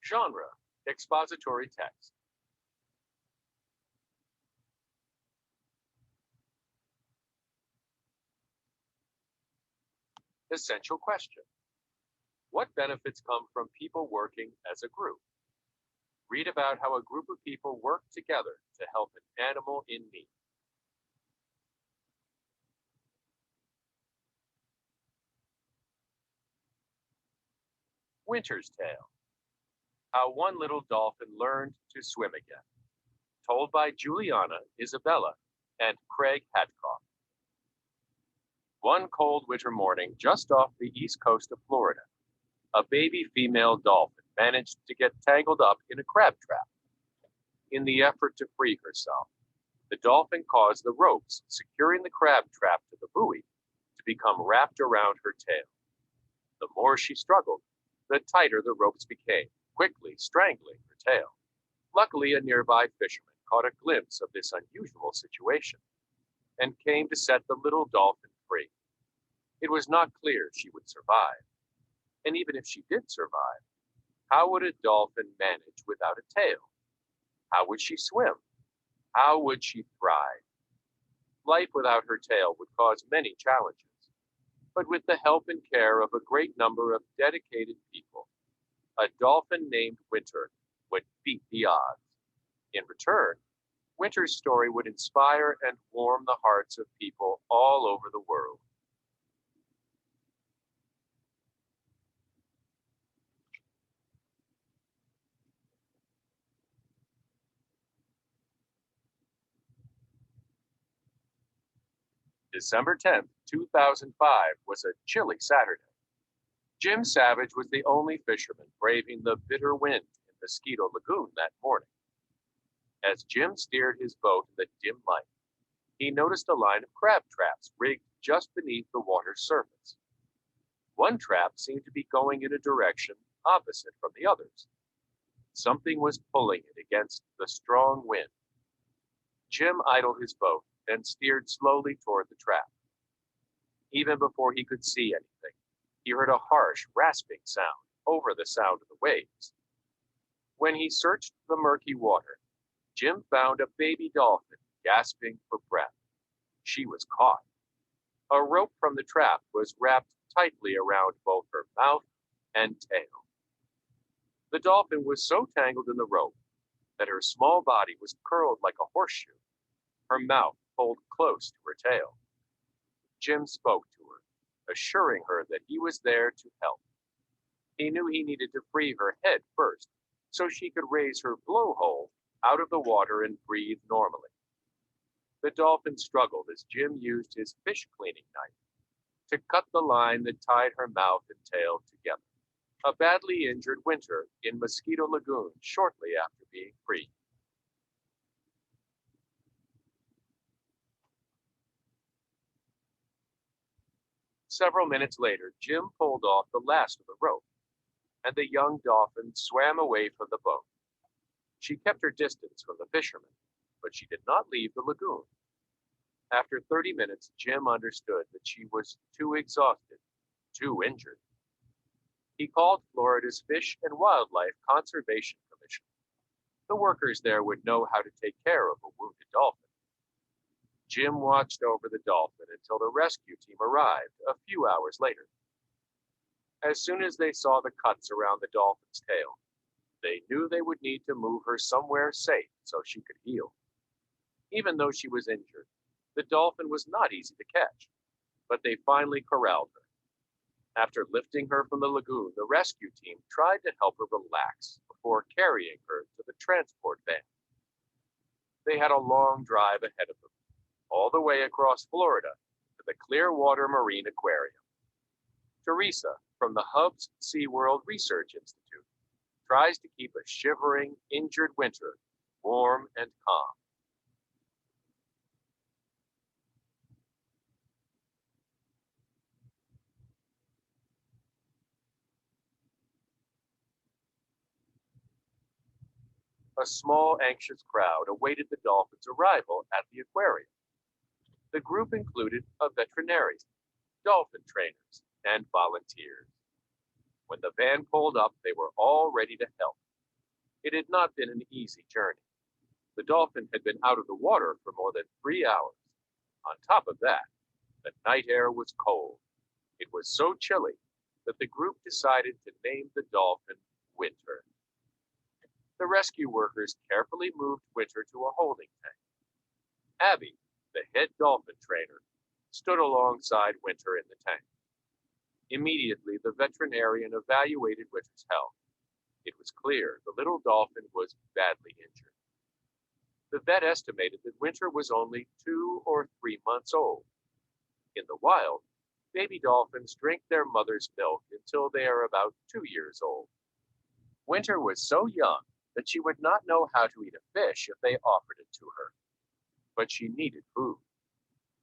Genre, expository text. Essential question. What benefits come from people working as a group? Read about how a group of people work together to help an animal in need. Winter's Tale. How one little dolphin learned to swim again. Told by Juliana, Isabella, and Craig Hadcock. One cold winter morning just off the east coast of Florida, a baby female dolphin managed to get tangled up in a crab trap. In the effort to free herself, the dolphin caused the ropes securing the crab trap to the buoy to become wrapped around her tail. The more she struggled, the tighter the ropes became, quickly strangling her tail. Luckily, a nearby fisherman caught a glimpse of this unusual situation and came to set the little dolphin free. It was not clear she would survive. And even if she did survive, how would a dolphin manage without a tail? How would she swim? How would she thrive? Life without her tail would cause many challenges, but with the help and care of a great number of dedicated people, a dolphin named Winter would beat the odds. In return, Winter's story would inspire and warm the hearts of people all over the world. December 10th, 2005 was a chilly Saturday. Jim Savage was the only fisherman braving the bitter wind in Mosquito Lagoon that morning. As Jim steered his boat in the dim light, he noticed a line of crab traps rigged just beneath the water's surface. One trap seemed to be going in a direction opposite from the others. Something was pulling it against the strong wind. Jim idled his boat and steered slowly toward the trap. Even before he could see anything, he heard a harsh, rasping sound over the sound of the waves. When he searched the murky water, Jim found a baby dolphin gasping for breath. She was caught. A rope from the trap was wrapped tightly around both her mouth and tail. The dolphin was so tangled in the rope that her small body was curled like a horseshoe, her mouth pulled close to her tail. Jim spoke to her, assuring her that he was there to help. He knew he needed to free her head first, so she could raise her blowhole out of the water and breathe normally. The dolphin struggled as Jim used his fish cleaning knife to cut the line that tied her mouth and tail together. A badly injured Winter in Mosquito Lagoon shortly after being freed. Several minutes later, Jim pulled off the last of the rope, and the young dolphin swam away from the boat. She kept her distance from the fisherman, but she did not leave the lagoon. After 30 minutes, Jim understood that she was too exhausted, too injured. He called Florida's Fish and Wildlife Conservation Commission. The workers there would know how to take care of a wounded dolphin. Jim watched over the dolphin until the rescue team arrived a few hours later. As soon as they saw the cuts around the dolphin's tail, they knew they would need to move her somewhere safe so she could heal. Even though she was injured, the dolphin was not easy to catch, but they finally corralled her. After lifting her from the lagoon, the rescue team tried to help her relax before carrying her to the transport van. They had a long drive ahead of them, all the way across Florida to the Clearwater Marine Aquarium. Teresa, from the Hub's SeaWorld Research Institute, tries to keep a shivering, injured Winter warm and calm. A small, anxious crowd awaited the dolphin's arrival at the aquarium. The group included a veterinarian, dolphin trainers, and volunteers. When the van pulled up, they were all ready to help. It had not been an easy journey. The dolphin had been out of the water for more than 3 hours. On top of that, the night air was cold. It was so chilly that the group decided to name the dolphin Winter. The rescue workers carefully moved Winter to a holding tank. Abby, the head dolphin trainer, stood alongside Winter in the tank. Immediately, the veterinarian evaluated Winter's health. It was clear the little dolphin was badly injured. The vet estimated that Winter was only 2 or 3 months old. In the wild, baby dolphins drink their mother's milk until they are about 2 years old. Winter was so young that she would not know how to eat a fish if they offered it to her. But she needed food.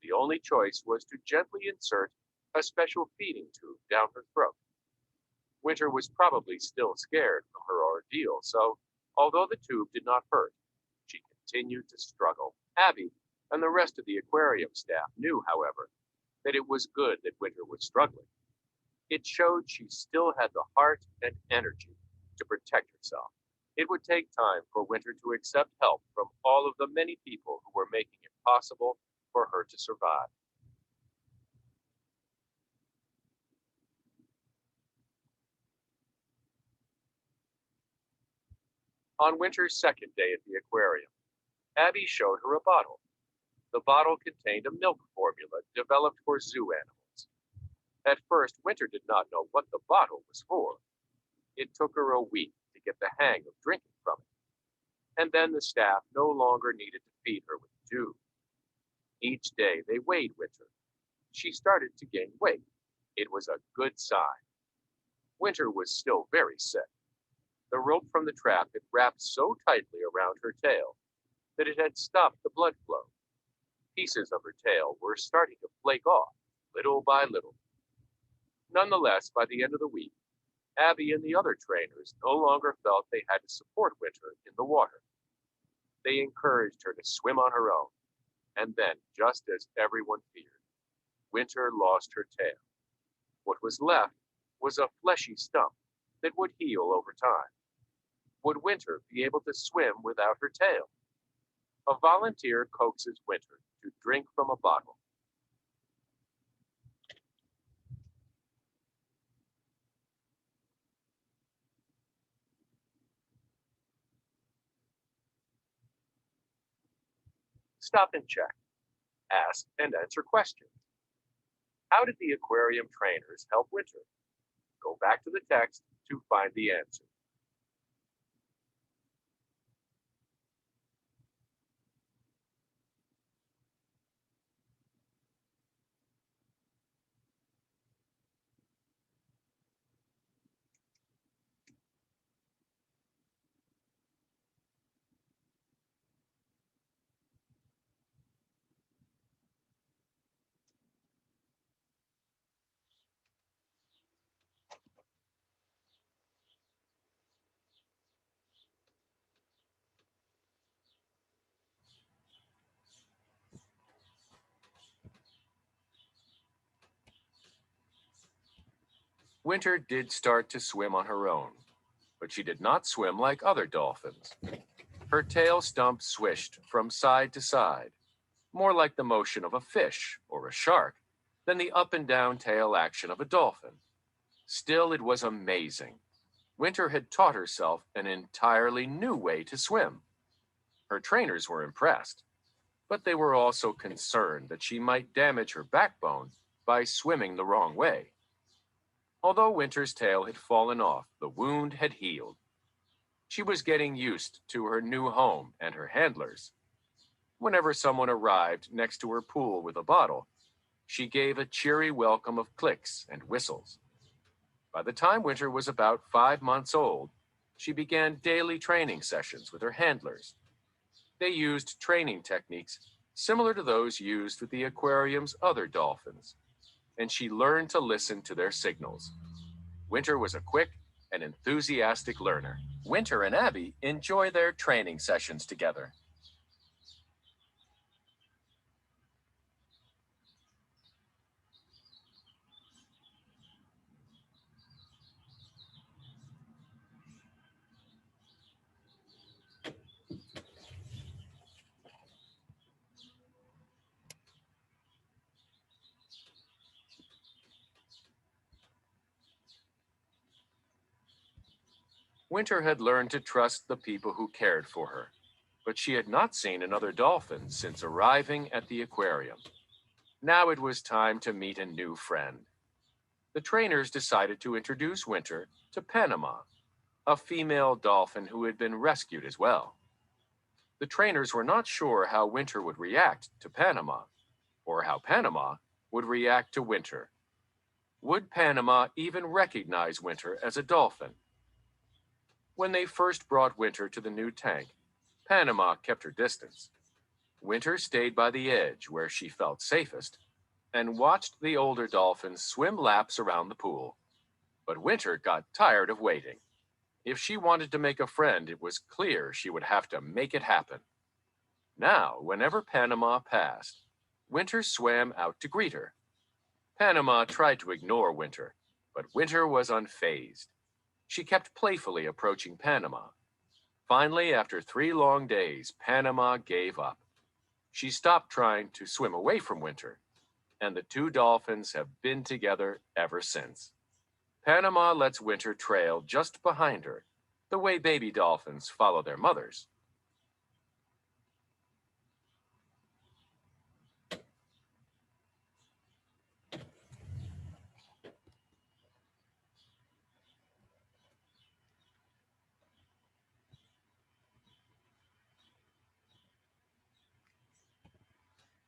The only choice was to gently insert a special feeding tube down her throat. Winter was probably still scared from her ordeal, so although the tube did not hurt, she continued to struggle. Abby and the rest of the aquarium staff knew, however, that it was good that Winter was struggling. It showed she still had the heart and energy to protect herself. It would take time for Winter to accept help from all of the many people who were making it possible for her to survive. On Winter's second day at the aquarium, Abby showed her a bottle. The bottle contained a milk formula developed for zoo animals. At first, Winter did not know what the bottle was for. It took her a week to get the hang of drinking from it. And then the staff no longer needed to feed her with the tube. Each day they weighed Winter. She started to gain weight. It was a good sign. Winter was still very sick. The rope from the trap had wrapped so tightly around her tail that it had stopped the blood flow. Pieces of her tail were starting to flake off, little by little. Nonetheless, by the end of the week, Abby and the other trainers no longer felt they had to support Winter in the water. They encouraged her to swim on her own, and then, just as everyone feared, Winter lost her tail. What was left was a fleshy stump that would heal over time. Would Winter be able to swim without her tail? A volunteer coaxes Winter to drink from a bottle. Stop and check. Ask and answer questions. How did the aquarium trainers help Winter? Go back to the text to find the answer. Winter did start to swim on her own, but she did not swim like other dolphins. Her tail stump swished from side to side, more like the motion of a fish or a shark than the up and down tail action of a dolphin. Still, it was amazing. Winter had taught herself an entirely new way to swim. Her trainers were impressed, but they were also concerned that she might damage her backbone by swimming the wrong way. Although Winter's tail had fallen off, the wound had healed. She was getting used to her new home and her handlers. Whenever someone arrived next to her pool with a bottle, she gave a cheery welcome of clicks and whistles. By the time Winter was about 5 months old, she began daily training sessions with her handlers. They used training techniques similar to those used with the aquarium's other dolphins, and she learned to listen to their signals. Winter was a quick and enthusiastic learner. Winter and Abby enjoy their training sessions together. Winter had learned to trust the people who cared for her, but she had not seen another dolphin since arriving at the aquarium. Now it was time to meet a new friend. The trainers decided to introduce Winter to Panama, a female dolphin who had been rescued as well. The trainers were not sure how Winter would react to Panama, or how Panama would react to Winter. Would Panama even recognize Winter as a dolphin? When they first brought Winter to the new tank, Panama kept her distance. Winter stayed by the edge where she felt safest and watched the older dolphins swim laps around the pool. But Winter got tired of waiting. If she wanted to make a friend, it was clear she would have to make it happen. Now, whenever Panama passed, Winter swam out to greet her. Panama tried to ignore Winter, but Winter was unfazed. She kept playfully approaching Panama. Finally, after 3 long days, Panama gave up. She stopped trying to swim away from Winter, and the two dolphins have been together ever since. Panama lets Winter trail just behind her, the way baby dolphins follow their mothers.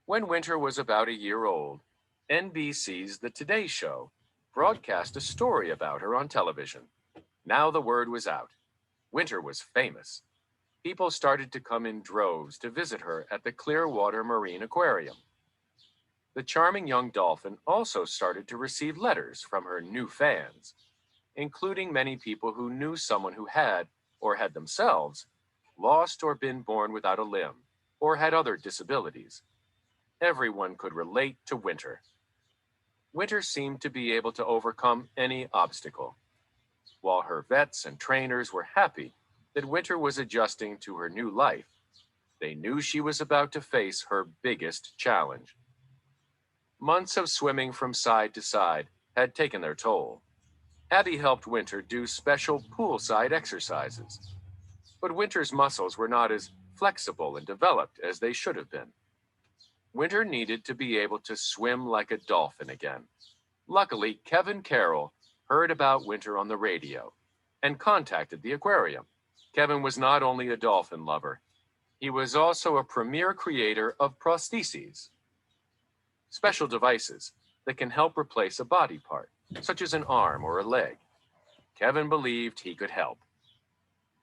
When Winter was about a year old, NBC's The Today Show broadcast a story about her on television. Now the word was out. Winter was famous. People started to come in droves to visit her at the Clearwater Marine Aquarium. The charming young dolphin also started to receive letters from her new fans, including many people who knew someone who had, or had themselves, lost or been born without a limb, or had other disabilities. Everyone could relate to Winter. Winter seemed to be able to overcome any obstacle. While her vets and trainers were happy that Winter was adjusting to her new life, they knew she was about to face her biggest challenge. Months of swimming from side to side had taken their toll. Abby helped Winter do special poolside exercises, but Winter's muscles were not as flexible and developed as they should have been. Winter needed to be able to swim like a dolphin again. Luckily, Kevin Carroll heard about Winter on the radio and contacted the aquarium. Kevin was not only a dolphin lover, he was also a premier creator of prostheses, special devices that can help replace a body part, such as an arm or a leg. Kevin believed he could help.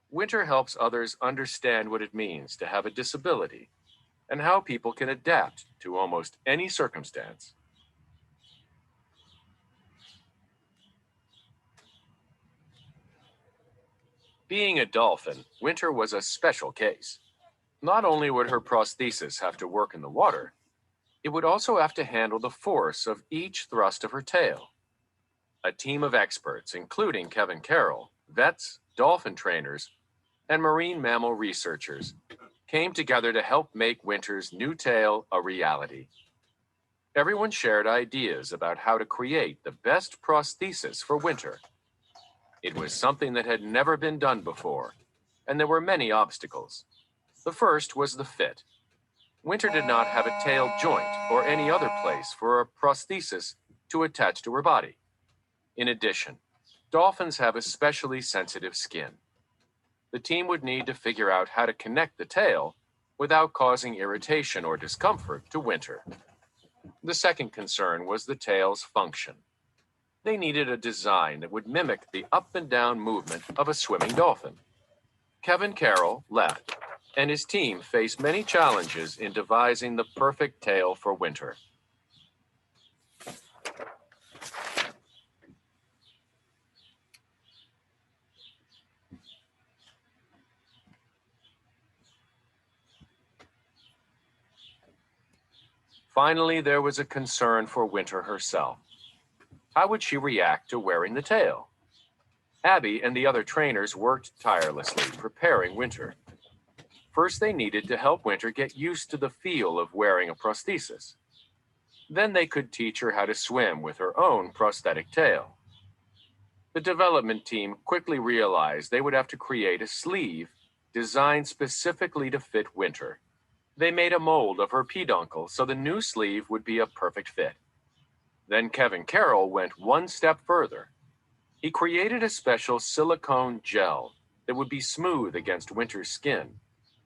Winter helps others understand what it means to have a disability and how people can adapt to almost any circumstance. Being a dolphin, Winter was a special case. Not only would her prosthesis have to work in the water, it would also have to handle the force of each thrust of her tail. A team of experts, including Kevin Carroll, vets, dolphin trainers, and marine mammal researchers, came together to help make Winter's new tail a reality. Everyone shared ideas about how to create the best prosthesis for Winter. It was something that had never been done before, and there were many obstacles. The first was the fit. Winter did not have a tail joint or any other place for a prosthesis to attach to her body. In addition, dolphins have especially sensitive skin. The team would need to figure out how to connect the tail without causing irritation or discomfort to Winter. The second concern was the tail's function. They needed a design that would mimic the up and down movement of a swimming dolphin. Kevin Carroll left, and his team faced many challenges in devising the perfect tail for Winter. Finally, there was a concern for Winter herself. How would she react to wearing the tail? Abby and the other trainers worked tirelessly, preparing Winter. First, they needed to help Winter get used to the feel of wearing a prosthesis. Then they could teach her how to swim with her own prosthetic tail. The development team quickly realized they would have to create a sleeve designed specifically to fit Winter. They made a mold of her peduncle so the new sleeve would be a perfect fit. Then Kevin Carroll went one step further. He created a special silicone gel that would be smooth against Winter's skin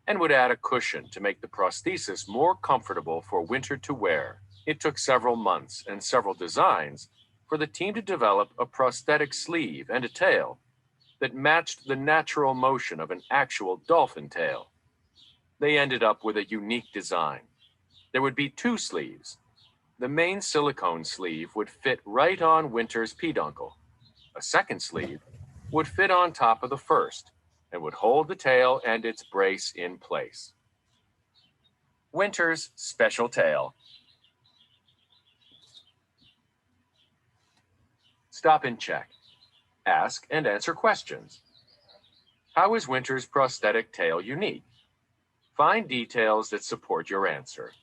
and would add a cushion to make the prosthesis more comfortable for Winter to wear. It took several months and several designs for the team to develop a prosthetic sleeve and a tail that matched the natural motion of an actual dolphin tail. They ended up with a unique design. There would be two sleeves. The main silicone sleeve would fit right on Winter's peduncle. A second sleeve would fit on top of the first and would hold the tail and its brace in place. Winter's special tail. Stop and check. Ask and answer questions. How is Winter's prosthetic tail unique? Find details that support your answer.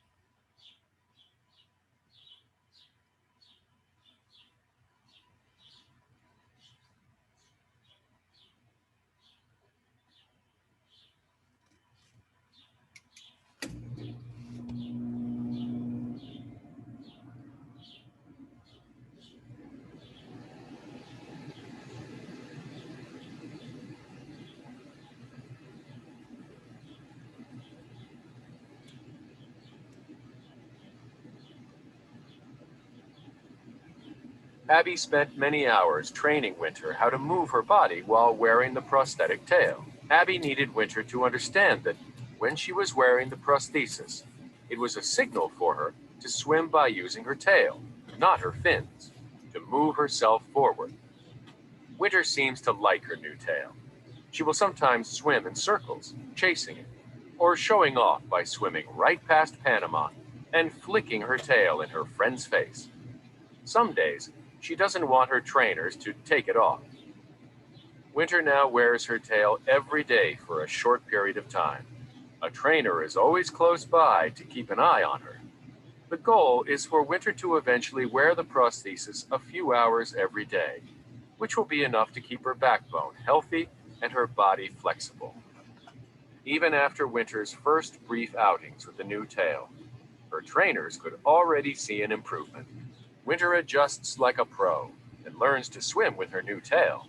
Abby spent many hours training Winter how to move her body while wearing the prosthetic tail. Abby needed Winter to understand that when she was wearing the prosthesis, it was a signal for her to swim by using her tail, not her fins, to move herself forward. Winter seems to like her new tail. She will sometimes swim in circles, chasing it, or showing off by swimming right past Panama and flicking her tail in her friend's face. Some days, she doesn't want her trainers to take it off. Winter now wears her tail every day for a short period of time. A trainer is always close by to keep an eye on her. The goal is for Winter to eventually wear the prosthesis a few hours every day, which will be enough to keep her backbone healthy and her body flexible. Even after Winter's first brief outings with the new tail, her trainers could already see an improvement. Winter adjusts like a pro and learns to swim with her new tail.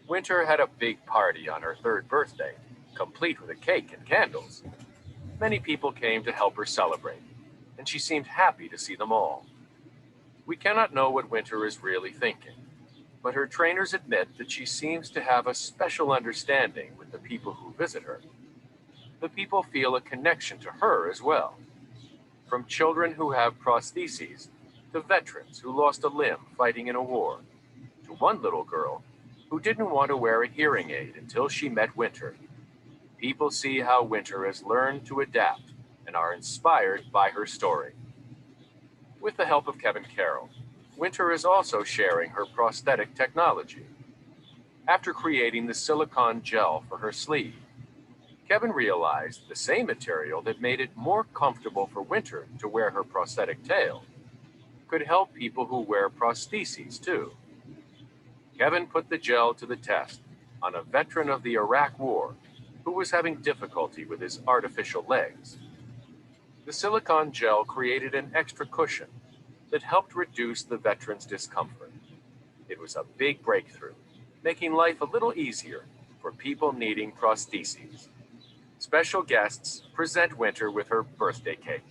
Winter had a big party on her third birthday, complete with a cake and candles. Many people came to help her celebrate, and she seemed happy to see them all. We cannot know what Winter is really thinking, but her trainers admit that she seems to have a special understanding with the people who visit her. The people feel a connection to her as well. From children who have prostheses to veterans who lost a limb fighting in a war, to one little girl who didn't want to wear a hearing aid until she met Winter. People see how Winter has learned to adapt and are inspired by her story. With the help of Kevin Carroll, Winter is also sharing her prosthetic technology. After creating the silicone gel for her sleeve, Kevin realized the same material that made it more comfortable for Winter to wear her prosthetic tail could help people who wear prostheses too. Kevin put the gel to the test on a veteran of the Iraq War who was having difficulty with his artificial legs. The silicone gel created an extra cushion that helped reduce the veteran's discomfort. It was a big breakthrough, making life a little easier for people needing prostheses. Special guests present Winter with her birthday cake.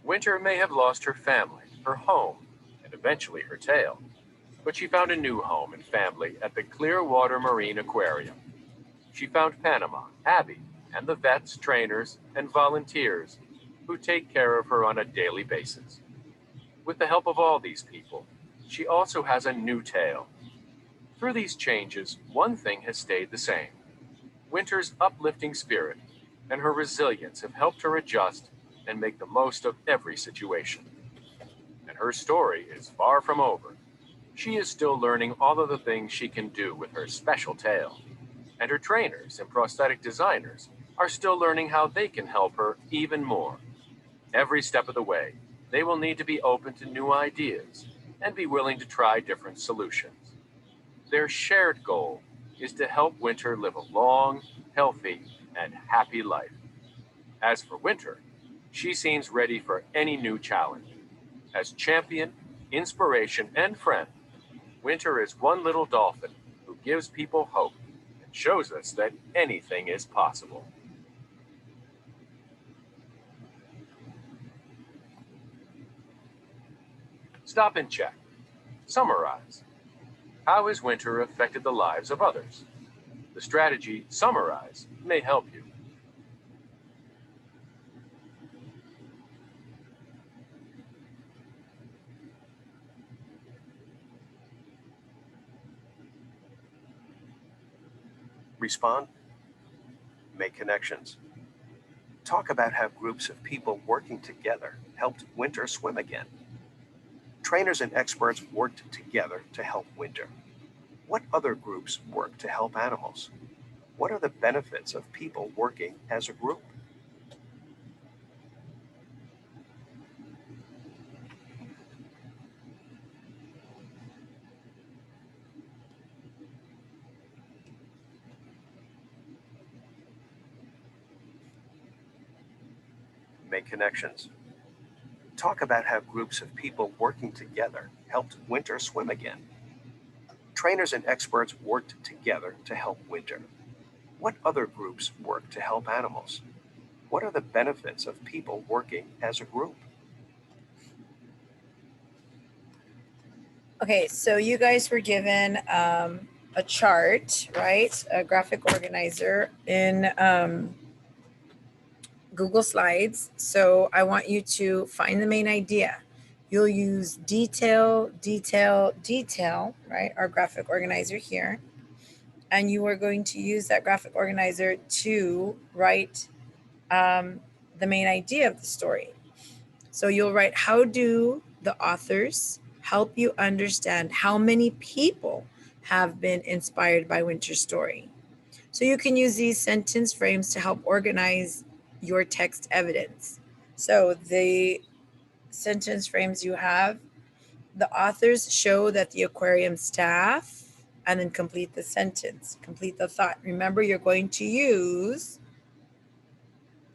Winter may have lost her family, her home, and eventually her tail, but she found a new home and family at the Clearwater Marine Aquarium. She found Panama, Abby, and the vets, trainers, and volunteers who take care of her on a daily basis. With the help of all these people, she also has a new tail. Through these changes, one thing has stayed the same. Winter's uplifting spirit and her resilience have helped her adjust and make the most of every situation. And her story is far from over. She is still learning all of the things she can do with her special tail. And her trainers and prosthetic designers are still learning how they can help her even more. Every step of the way, they will need to be open to new ideas and be willing to try different solutions. Their shared goal is to help Winter live a long, healthy, and happy life. As for Winter, she seems ready for any new challenge. As champion, inspiration, and friend, Winter is one little dolphin who gives people hope and shows us that anything is possible. Stop and check. Summarize. How has Winter affected the lives of others? The strategy Summarize may help you. Respond, make connections. Talk about how groups of people working together helped Winter swim again. Trainers and experts worked together to help Winter. What other groups work to help animals? What are the benefits of people working as a group? Make connections. Talk about how groups of people working together helped Winter swim again. Trainers and experts worked together to help Winter. What other groups work to help animals? What are the benefits of people working as a group? Okay, so you guys were given a chart, right? A graphic organizer in Google Slides. So I want you to find the main idea. You'll use detail, detail, detail, right? Our graphic organizer here. And you are going to use that graphic organizer to write the main idea of the story. So you'll write, how do the authors help you understand how many people have been inspired by Winter's story? So you can use these sentence frames to help organize your text evidence. So the sentence frames you have, the authors show that the aquarium staff, and then complete the sentence, complete the thought. Remember, you're going to use,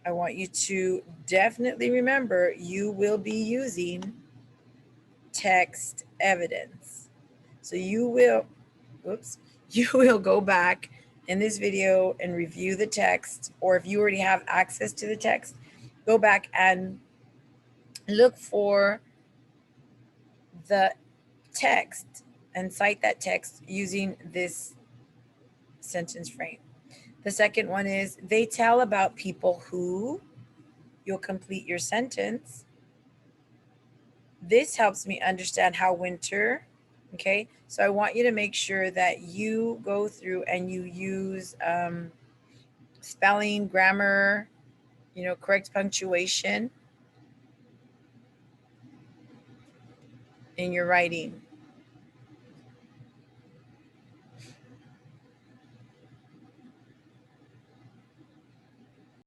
I want you to definitely remember, you will be using text evidence. So you will, you will go back in this video and review the text, or if you already have access to the text, go back and look for the text and cite that text using this sentence frame. The second one is, they tell about people who, you'll complete your sentence. This helps me understand how Winter, okay? So I want you to make sure that you go through and you use spelling, grammar, correct punctuation in your writing.